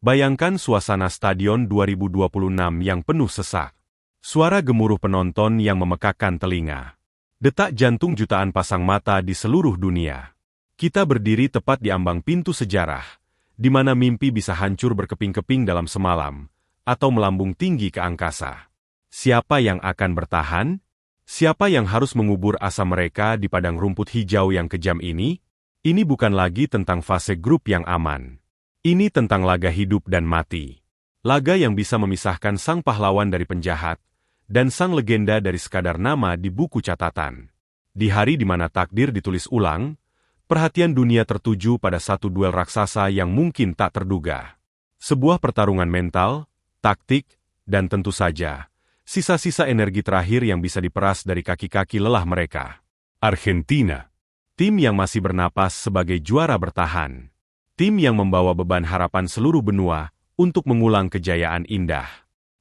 Bayangkan suasana Stadion 2026 yang penuh sesak. Suara gemuruh penonton yang memekakkan telinga. Detak jantung jutaan pasang mata di seluruh dunia. Kita berdiri tepat di ambang pintu sejarah, di mana mimpi bisa hancur berkeping-keping dalam semalam, atau melambung tinggi ke angkasa. Siapa yang akan bertahan? Siapa yang harus mengubur asa mereka di padang rumput hijau yang kejam ini? Ini bukan lagi tentang fase grup yang aman. Ini tentang laga hidup dan mati. Laga yang bisa memisahkan sang pahlawan dari penjahat, dan sang legenda dari sekadar nama di buku catatan. Di hari di mana takdir ditulis ulang, perhatian dunia tertuju pada satu duel raksasa yang mungkin tak terduga. Sebuah pertarungan mental, taktik, dan tentu saja, sisa-sisa energi terakhir yang bisa diperas dari kaki-kaki lelah mereka. Argentina. Tim yang masih bernapas sebagai juara bertahan. Tim yang membawa beban harapan seluruh benua untuk mengulang kejayaan indah.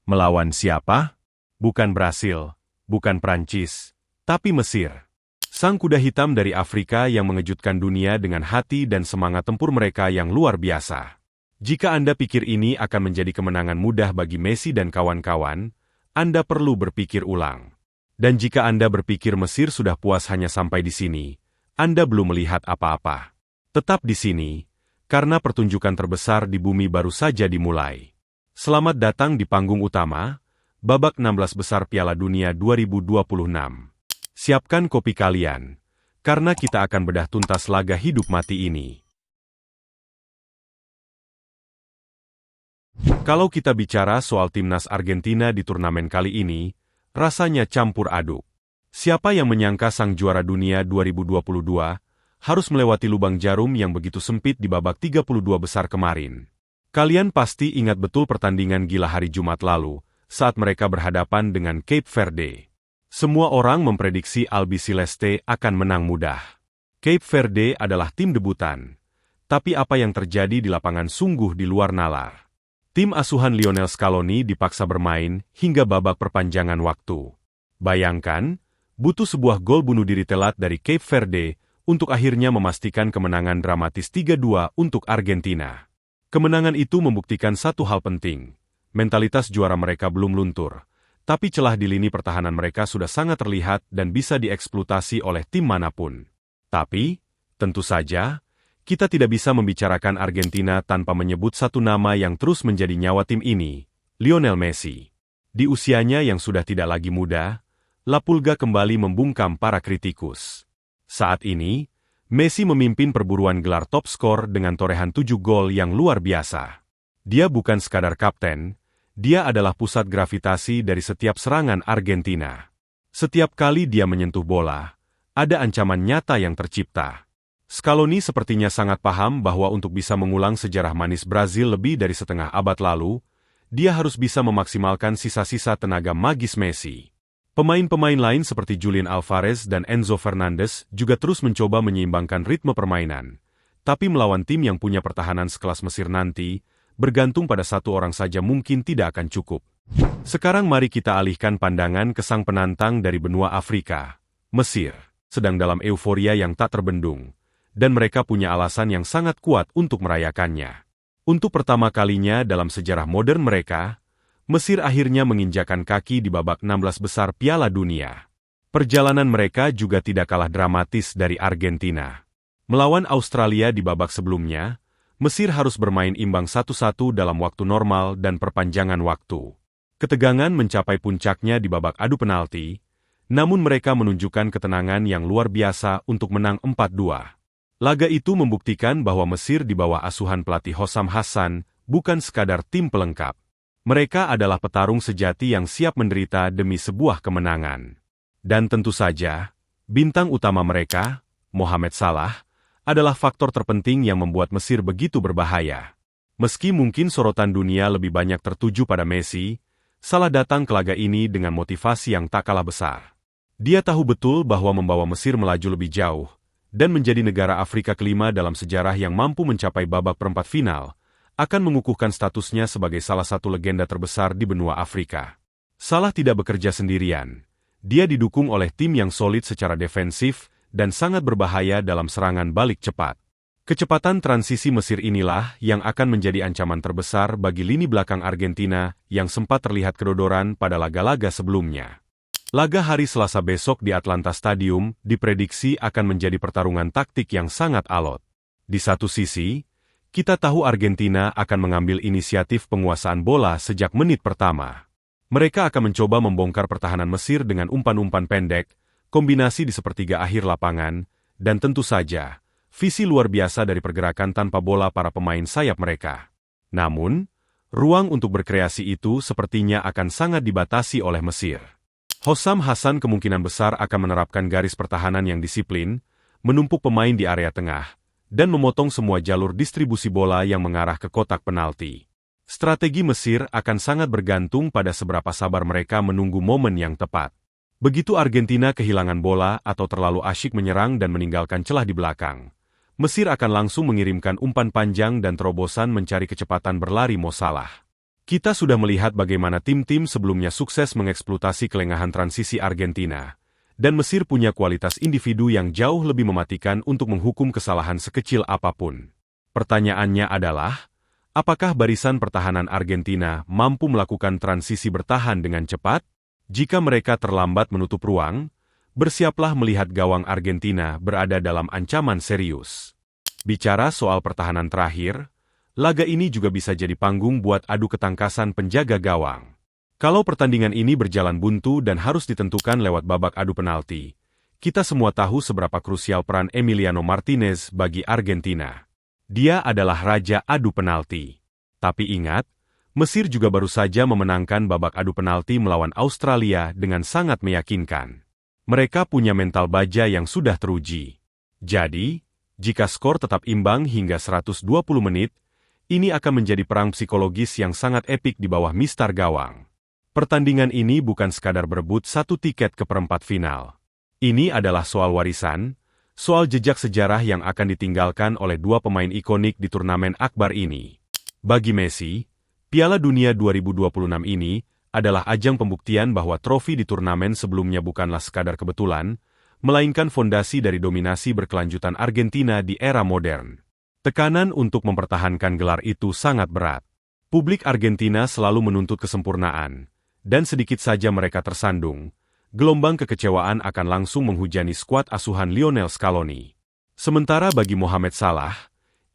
Melawan siapa? Bukan Brasil, bukan Prancis, tapi Mesir. Sang kuda hitam dari Afrika yang mengejutkan dunia dengan hati dan semangat tempur mereka yang luar biasa. Jika Anda pikir ini akan menjadi kemenangan mudah bagi Messi dan kawan-kawan, Anda perlu berpikir ulang. Dan jika Anda berpikir Mesir sudah puas hanya sampai di sini, Anda belum melihat apa-apa. Tetap di sini, karena pertunjukan terbesar di bumi baru saja dimulai. Selamat datang di panggung utama, babak 16 besar Piala Dunia 2026. Siapkan kopi kalian, karena kita akan bedah tuntas laga hidup mati ini. Kalau kita bicara soal timnas Argentina di turnamen kali ini, rasanya campur aduk. Siapa yang menyangka sang juara dunia 2022 harus melewati lubang jarum yang begitu sempit di babak 32 besar kemarin? Kalian pasti ingat betul pertandingan gila hari Jumat lalu, saat mereka berhadapan dengan Cape Verde. Semua orang memprediksi Albiceleste akan menang mudah. Cape Verde adalah tim debutan. Tapi apa yang terjadi di lapangan sungguh di luar nalar. Tim asuhan Lionel Scaloni dipaksa bermain hingga babak perpanjangan waktu. Bayangkan, butuh sebuah gol bunuh diri telat dari Cape Verde untuk akhirnya memastikan kemenangan dramatis 3-2 untuk Argentina. Kemenangan itu membuktikan satu hal penting. Mentalitas juara mereka belum luntur, tapi celah di lini pertahanan mereka sudah sangat terlihat dan bisa dieksploitasi oleh tim manapun. Tapi, tentu saja, kita tidak bisa membicarakan Argentina tanpa menyebut satu nama yang terus menjadi nyawa tim ini, Lionel Messi. Di usianya yang sudah tidak lagi muda, La Pulga kembali membungkam para kritikus. Saat ini, Messi memimpin perburuan gelar top skor dengan torehan 7 gol yang luar biasa. Dia bukan sekadar kapten, dia adalah pusat gravitasi dari setiap serangan Argentina. Setiap kali dia menyentuh bola, ada ancaman nyata yang tercipta. Scaloni sepertinya sangat paham bahwa untuk bisa mengulang sejarah manis Brazil lebih dari setengah abad lalu, dia harus bisa memaksimalkan sisa-sisa tenaga magis Messi. Pemain-pemain lain seperti Julian Alvarez dan Enzo Fernandez juga terus mencoba menyeimbangkan ritme permainan. Tapi melawan tim yang punya pertahanan sekelas Mesir nanti, bergantung pada satu orang saja mungkin tidak akan cukup. Sekarang mari kita alihkan pandangan ke sang penantang dari benua Afrika. Mesir sedang dalam euforia yang tak terbendung, dan mereka punya alasan yang sangat kuat untuk merayakannya. Untuk pertama kalinya dalam sejarah modern mereka, Mesir akhirnya menginjakan kaki di babak 16 besar Piala Dunia. Perjalanan mereka juga tidak kalah dramatis dari Argentina. Melawan Australia di babak sebelumnya, Mesir harus bermain imbang 1-1 dalam waktu normal dan perpanjangan waktu. Ketegangan mencapai puncaknya di babak adu penalti, namun mereka menunjukkan ketenangan yang luar biasa untuk menang 4-2. Laga itu membuktikan bahwa Mesir di bawah asuhan pelatih Hossam Hassan bukan sekadar tim pelengkap. Mereka adalah petarung sejati yang siap menderita demi sebuah kemenangan. Dan tentu saja, bintang utama mereka, Mohamed Salah, adalah faktor terpenting yang membuat Mesir begitu berbahaya. Meski mungkin sorotan dunia lebih banyak tertuju pada Messi, Salah datang ke laga ini dengan motivasi yang tak kalah besar. Dia tahu betul bahwa membawa Mesir melaju lebih jauh, dan menjadi negara Afrika kelima dalam sejarah yang mampu mencapai babak perempat final, akan mengukuhkan statusnya sebagai salah satu legenda terbesar di benua Afrika. Salah tidak bekerja sendirian. Dia didukung oleh tim yang solid secara defensif dan sangat berbahaya dalam serangan balik cepat. Kecepatan transisi Mesir inilah yang akan menjadi ancaman terbesar bagi lini belakang Argentina yang sempat terlihat kedodoran pada laga-laga sebelumnya. Laga hari Selasa besok di Atlanta Stadium diprediksi akan menjadi pertarungan taktik yang sangat alot. Di satu sisi, kita tahu Argentina akan mengambil inisiatif penguasaan bola sejak menit pertama. Mereka akan mencoba membongkar pertahanan Mesir dengan umpan-umpan pendek, kombinasi di sepertiga akhir lapangan, dan tentu saja, visi luar biasa dari pergerakan tanpa bola para pemain sayap mereka. Namun, ruang untuk berkreasi itu sepertinya akan sangat dibatasi oleh Mesir. Hossam Hassan kemungkinan besar akan menerapkan garis pertahanan yang disiplin, menumpuk pemain di area tengah, dan memotong semua jalur distribusi bola yang mengarah ke kotak penalti. Strategi Mesir akan sangat bergantung pada seberapa sabar mereka menunggu momen yang tepat. Begitu Argentina kehilangan bola atau terlalu asyik menyerang dan meninggalkan celah di belakang, Mesir akan langsung mengirimkan umpan panjang dan terobosan mencari kecepatan berlari Mo Salah. Kita sudah melihat bagaimana tim-tim sebelumnya sukses mengeksploitasi kelengahan transisi Argentina, dan Mesir punya kualitas individu yang jauh lebih mematikan untuk menghukum kesalahan sekecil apapun. Pertanyaannya adalah, apakah barisan pertahanan Argentina mampu melakukan transisi bertahan dengan cepat? Jika mereka terlambat menutup ruang, bersiaplah melihat gawang Argentina berada dalam ancaman serius. Bicara soal pertahanan terakhir, laga ini juga bisa jadi panggung buat adu ketangkasan penjaga gawang. Kalau pertandingan ini berjalan buntu dan harus ditentukan lewat babak adu penalti, kita semua tahu seberapa krusial peran Emiliano Martinez bagi Argentina. Dia adalah raja adu penalti. Tapi ingat, Mesir juga baru saja memenangkan babak adu penalti melawan Australia dengan sangat meyakinkan. Mereka punya mental baja yang sudah teruji. Jadi, jika skor tetap imbang hingga 120 menit, ini akan menjadi perang psikologis yang sangat epik di bawah mistar gawang. Pertandingan ini bukan sekadar berebut satu tiket ke perempat final. Ini adalah soal warisan, soal jejak sejarah yang akan ditinggalkan oleh dua pemain ikonik di turnamen akbar ini. Bagi Messi, Piala Dunia 2026 ini adalah ajang pembuktian bahwa trofi di turnamen sebelumnya bukanlah sekadar kebetulan, melainkan fondasi dari dominasi berkelanjutan Argentina di era modern. Tekanan untuk mempertahankan gelar itu sangat berat. Publik Argentina selalu menuntut kesempurnaan, dan sedikit saja mereka tersandung, gelombang kekecewaan akan langsung menghujani skuad asuhan Lionel Scaloni. Sementara bagi Mohamed Salah,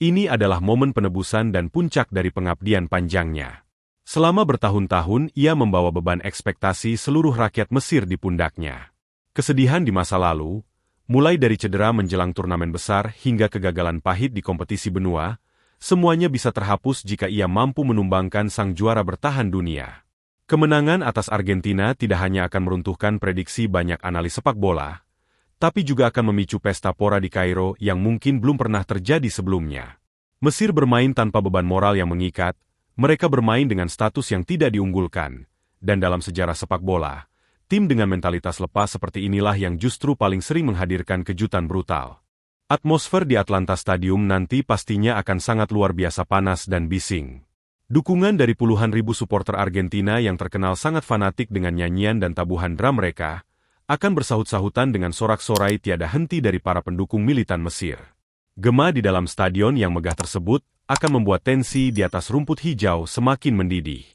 ini adalah momen penebusan dan puncak dari pengabdian panjangnya. Selama bertahun-tahun ia membawa beban ekspektasi seluruh rakyat Mesir di pundaknya. Kesedihan di masa lalu, mulai dari cedera menjelang turnamen besar hingga kegagalan pahit di kompetisi benua, semuanya bisa terhapus jika ia mampu menumbangkan sang juara bertahan dunia. Kemenangan atas Argentina tidak hanya akan meruntuhkan prediksi banyak analis sepak bola, tapi juga akan memicu pesta pora di Kairo yang mungkin belum pernah terjadi sebelumnya. Mesir bermain tanpa beban moral yang mengikat, mereka bermain dengan status yang tidak diunggulkan, dan dalam sejarah sepak bola, tim dengan mentalitas lepas seperti inilah yang justru paling sering menghadirkan kejutan brutal. Atmosfer di Atlanta Stadium nanti pastinya akan sangat luar biasa panas dan bising. Dukungan dari puluhan ribu supporter Argentina yang terkenal sangat fanatik dengan nyanyian dan tabuhan drum mereka, akan bersahut-sahutan dengan sorak-sorai tiada henti dari para pendukung militan Mesir. Gema di dalam stadion yang megah tersebut akan membuat tensi di atas rumput hijau semakin mendidih.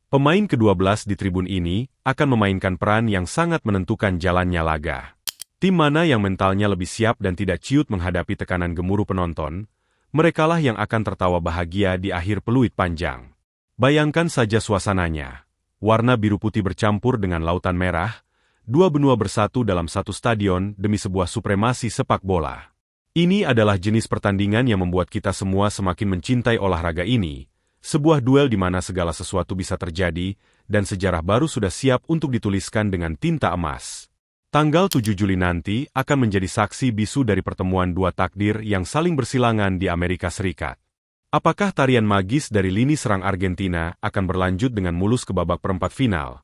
Pemain ke-12 di tribun ini akan memainkan peran yang sangat menentukan jalannya laga. Tim mana yang mentalnya lebih siap dan tidak ciut menghadapi tekanan gemuruh penonton, merekalah yang akan tertawa bahagia di akhir peluit panjang. Bayangkan saja suasananya. Warna biru putih bercampur dengan lautan merah, dua benua bersatu dalam satu stadion demi sebuah supremasi sepak bola. Ini adalah jenis pertandingan yang membuat kita semua semakin mencintai olahraga ini, sebuah duel di mana segala sesuatu bisa terjadi, dan sejarah baru sudah siap untuk dituliskan dengan tinta emas. Tanggal 7 Juli nanti akan menjadi saksi bisu dari pertemuan dua takdir yang saling bersilangan di Amerika Serikat. Apakah tarian magis dari lini serang Argentina akan berlanjut dengan mulus ke babak perempat final?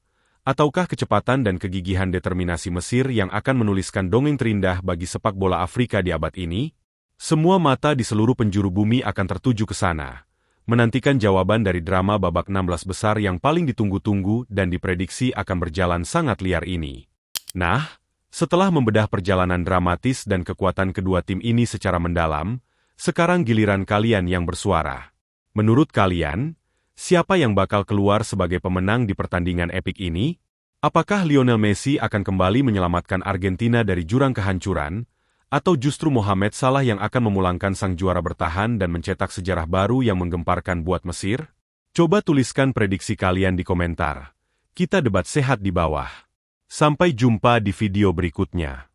Ataukah kecepatan dan kegigihan determinasi Mesir yang akan menuliskan dongeng terindah bagi sepak bola Afrika di abad ini? Semua mata di seluruh penjuru bumi akan tertuju ke sana, menantikan jawaban dari drama babak 16 besar yang paling ditunggu-tunggu dan diprediksi akan berjalan sangat liar ini. Nah, setelah membedah perjalanan dramatis dan kekuatan kedua tim ini secara mendalam, Sekarang giliran kalian yang bersuara. Menurut kalian, siapa yang bakal keluar sebagai pemenang di pertandingan epik ini? Apakah Lionel Messi akan kembali menyelamatkan Argentina dari jurang kehancuran, atau justru Mohamed Salah yang akan memulangkan sang juara bertahan dan mencetak sejarah baru yang menggemparkan buat Mesir? Coba tuliskan prediksi kalian di komentar. Kita debat sehat di bawah. Sampai jumpa di video berikutnya.